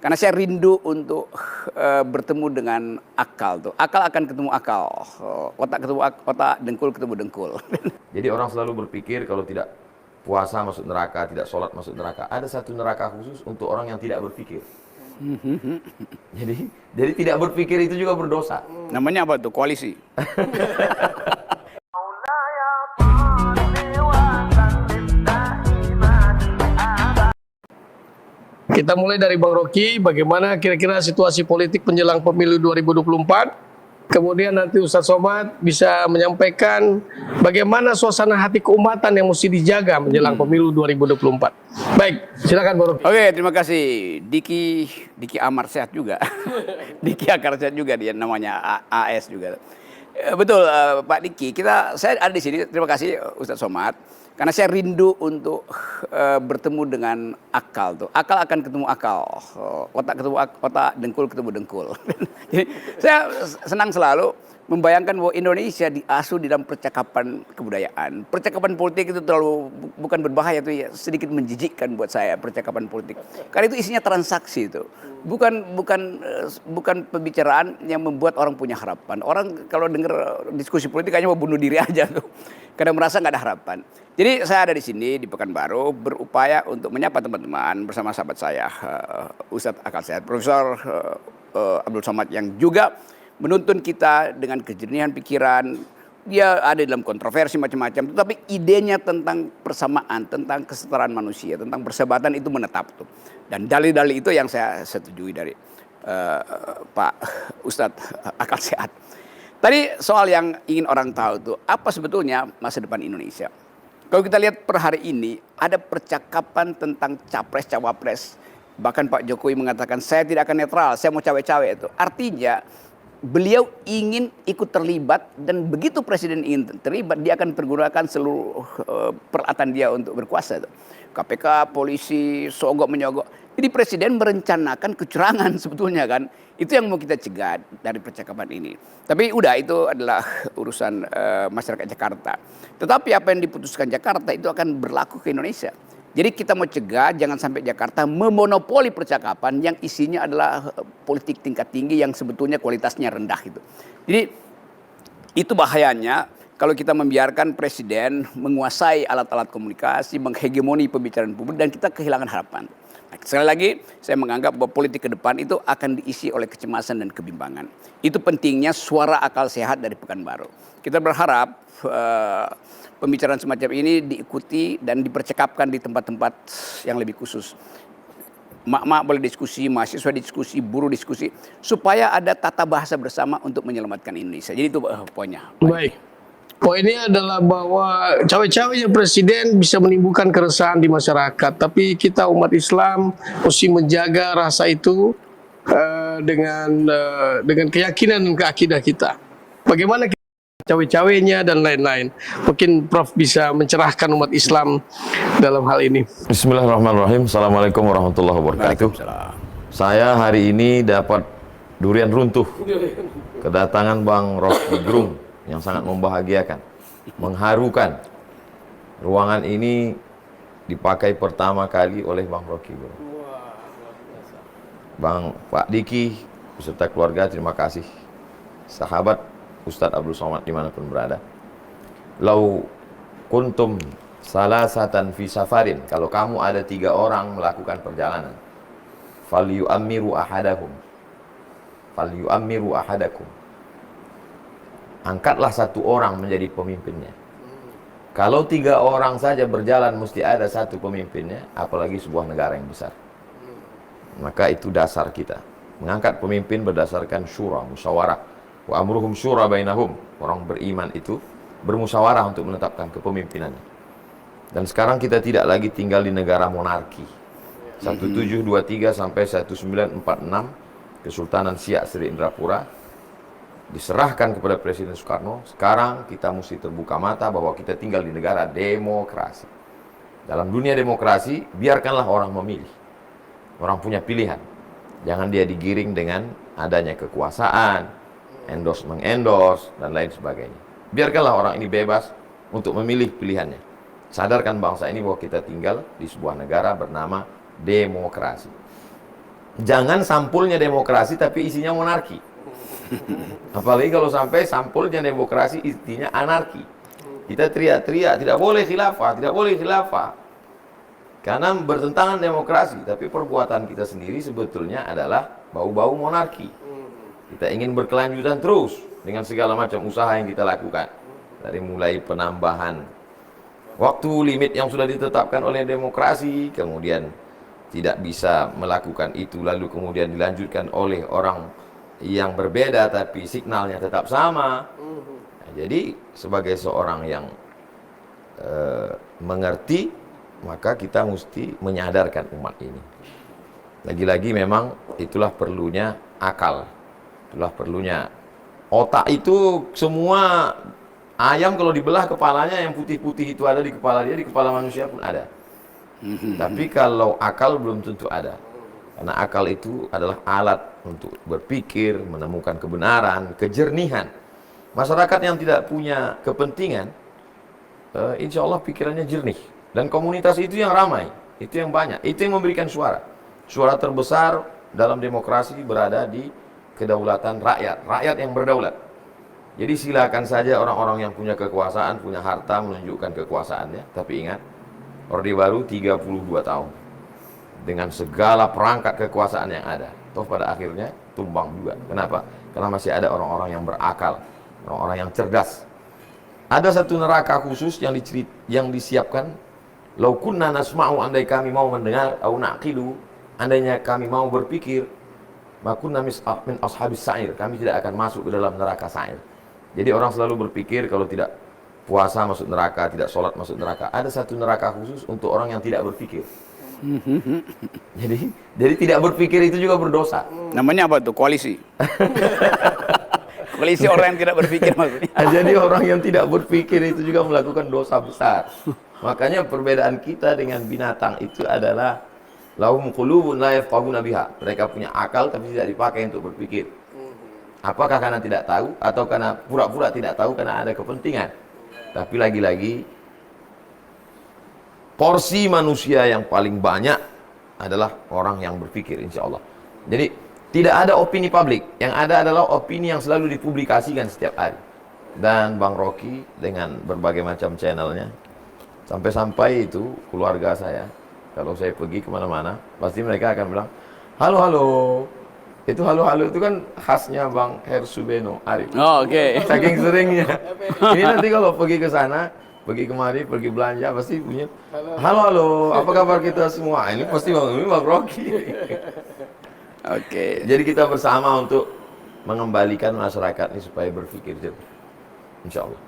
Karena saya rindu untuk bertemu dengan akal tuh. Akal akan ketemu akal, otak ketemu otak, dengkul ketemu dengkul. Jadi orang selalu berpikir kalau tidak puasa masuk neraka, tidak sholat masuk neraka. Ada satu neraka khusus untuk orang yang tidak berpikir. Jadi tidak berpikir itu juga berdosa. Namanya apa tuh? Koalisi. Kita mulai dari Bang Rocky, bagaimana kira-kira situasi politik menjelang pemilu 2024. Kemudian nanti Ustadz Somad bisa menyampaikan bagaimana suasana hati keumatan yang mesti dijaga menjelang pemilu 2024. Baik, silakan Bang Rocky. Oke, terima kasih. Diki Amar sehat juga. Diki Akar sehat juga dia namanya, AS juga. Betul, Pak Diki. Saya ada di sini. Terima kasih Ustadz Somad. Karena saya rindu untuk bertemu dengan akal tuh. Akal akan ketemu akal, otak ketemu otak, dengkul ketemu dengkul. Jadi saya senang selalu membayangkan bahwa Indonesia diasuh di dalam percakapan kebudayaan. Percakapan politik itu terlalu bukan berbahaya tuh ya, sedikit menjijikkan buat saya percakapan politik. Karena itu isinya transaksi itu. Bukan pembicaraan yang membuat orang punya harapan. Orang kalau dengar diskusi politik hanya mau bunuh diri aja tuh. Karena merasa nggak ada harapan. Jadi saya ada di sini di Pekanbaru berupaya untuk menyapa teman-teman bersama sahabat saya Ustadz Akal Sehat, Profesor Abdul Somad yang juga menuntun kita dengan kejernihan pikiran. Dia ada dalam kontroversi macam-macam, tetapi idenya tentang persamaan, tentang kesetaraan manusia, tentang persahabatan itu menetap tuh. Dan dalil-dalil itu yang saya setujui dari Pak Ustadz Akal Sehat. Tadi soal yang ingin orang tahu tuh, apa sebetulnya masa depan Indonesia? Kalau kita lihat per hari ini, ada percakapan tentang capres-cawapres. Bahkan Pak Jokowi mengatakan, saya tidak akan netral, saya mau cawe-cawe itu. Artinya, beliau ingin ikut terlibat, dan begitu presiden ingin terlibat, dia akan pergunakan seluruh peralatan dia untuk berkuasa itu. KPK, polisi, sogok menyogok. Jadi presiden merencanakan kecurangan sebetulnya kan. Itu yang mau kita cegah dari percakapan ini. Tapi udah, itu adalah urusan masyarakat Jakarta. Tetapi apa yang diputuskan Jakarta itu akan berlaku ke Indonesia. Jadi kita mau cegah jangan sampai Jakarta memonopoli percakapan yang isinya adalah politik tingkat tinggi yang sebetulnya kualitasnya rendah gitu. Jadi itu bahayanya kalau kita membiarkan presiden menguasai alat-alat komunikasi, menghegemoni pembicaraan publik, dan kita kehilangan harapan. Nah, sekali lagi, saya menganggap bahwa politik ke depan itu akan diisi oleh kecemasan dan kebimbangan. Itu pentingnya suara akal sehat dari Pekanbaru. Kita berharap pembicaraan semacam ini diikuti dan dipercakapkan di tempat-tempat yang lebih khusus. Mak-mak boleh diskusi, mahasiswa diskusi, buruh diskusi, supaya ada tata bahasa bersama untuk menyelamatkan Indonesia. Jadi itu poinnya. Baik. Poinnya adalah bahwa cawe-cawenya presiden bisa menimbulkan keresahan di masyarakat, tapi kita umat Islam mesti menjaga rasa itu dengan keyakinan dan keakidah kita. Bagaimana kita cawe-cawenya dan lain-lain. Mungkin Prof bisa mencerahkan umat Islam dalam hal ini. Bismillahirrahmanirrahim. Assalamualaikum warahmatullahi wabarakatuh. Saya hari ini dapat durian runtuh. Kedatangan Bang Rocky Gerung yang sangat membahagiakan, mengharukan. Ruangan ini dipakai pertama kali oleh Bang Rocky Gerung. Bang Pak Diki beserta keluarga, terima kasih. Sahabat Ustadz Abdul Somad dimanapun berada. Lau kuntum salasatan fi safarin, kalau kamu ada 3 orang melakukan perjalanan, falyu'ammiru ahadakum, angkatlah 1 orang menjadi pemimpinnya. Kalau 3 orang saja berjalan mesti ada 1 pemimpinnya, apalagi sebuah negara yang besar. Maka itu dasar kita, mengangkat pemimpin berdasarkan syura, musyawarah. Wa amruhum syura bainahum. Orang beriman itu bermusyawarah untuk menetapkan kepemimpinannya. Dan sekarang kita tidak lagi tinggal di negara monarki. 1723 sampai 1946 Kesultanan Siak Sri Indrapura diserahkan kepada Presiden Soekarno. Sekarang kita mesti terbuka mata bahwa kita tinggal di negara demokrasi. Dalam dunia demokrasi, biarkanlah orang memilih. Orang punya pilihan. Jangan dia digiring dengan adanya kekuasaan, endorse, dan lain sebagainya. Biarkanlah orang ini bebas untuk memilih pilihannya. Sadarkan bangsa ini bahwa kita tinggal di sebuah negara bernama demokrasi. Jangan sampulnya demokrasi tapi isinya monarki. Apalagi kalau sampai sampulnya demokrasi isinya anarki. Kita teriak-teriak, tidak boleh khilafah, tidak boleh khilafah. Karena bertentangan demokrasi, tapi perbuatan kita sendiri sebetulnya adalah bau-bau monarki. Kita ingin berkelanjutan terus dengan segala macam usaha yang kita lakukan. Dari mulai penambahan waktu limit yang sudah ditetapkan oleh demokrasi, kemudian tidak bisa melakukan itu, lalu kemudian dilanjutkan oleh orang yang berbeda tapi signalnya tetap sama. Nah, jadi sebagai seorang yang mengerti, maka kita mesti menyadarkan umat ini. Lagi-lagi memang itulah perlunya akal, itulah perlunya otak. Itu semua ayam kalau dibelah kepalanya yang putih-putih itu ada di kepala dia, di kepala manusia pun ada. Tapi kalau akal belum tentu ada. Karena akal itu adalah alat untuk berpikir, menemukan kebenaran, kejernihan. Masyarakat yang tidak punya kepentingan, insya Allah pikirannya jernih. Dan komunitas itu yang ramai, itu yang banyak, itu yang memberikan suara. Suara terbesar dalam demokrasi berada di kedaulatan rakyat, rakyat yang berdaulat. Jadi silakan saja orang-orang yang punya kekuasaan, punya harta menunjukkan kekuasaannya. Tapi ingat, Orde Baru 32 tahun dengan segala perangkat kekuasaan yang ada, toh pada akhirnya tumbang juga. Kenapa? Karena masih ada orang-orang yang berakal, orang-orang yang cerdas. Ada satu neraka khusus yang disiapkan. Lau kunna nasma'u, andai kami mau mendengar, au naqilu, andainya kami mau berpikir, makunna min ashabis sa'ir, kami tidak akan masuk ke dalam neraka sa'ir. Jadi orang selalu berpikir kalau tidak puasa masuk neraka, tidak sholat masuk neraka. Ada satu neraka khusus untuk orang yang tidak berpikir. Jadi tidak berpikir itu juga berdosa. Namanya apa tuh? Koalisi. Koalisi orang yang tidak berpikir maksudnya. Jadi orang yang tidak berpikir itu juga melakukan dosa besar. Makanya perbedaan kita dengan binatang itu adalah lahum qulubun la yafqahuna biha. Mereka punya akal tapi tidak dipakai untuk berpikir. Apakah karena tidak tahu atau karena pura-pura tidak tahu karena ada kepentingan? Tapi lagi-lagi porsi manusia yang paling banyak adalah orang yang berpikir, insya Allah. Jadi tidak ada opini publik, yang ada adalah opini yang selalu dipublikasikan setiap hari. Dan Bang Rocky dengan berbagai macam channelnya, sampai-sampai itu keluarga saya, kalau saya pergi kemana-mana, pasti mereka akan bilang, halo halo. Itu halo-halo itu kan khasnya Bang Hersubeno Arif. Oh, oke. Saking seringnya. Ini nanti kalau pergi ke sana, pergi kemari, pergi belanja, pasti punya halo-halo, apa kabar kita semua? Ini pasti Bang Rocky. Oke. Jadi kita bersama untuk mengembalikan masyarakat ini supaya berpikir jernih. Insya Allah.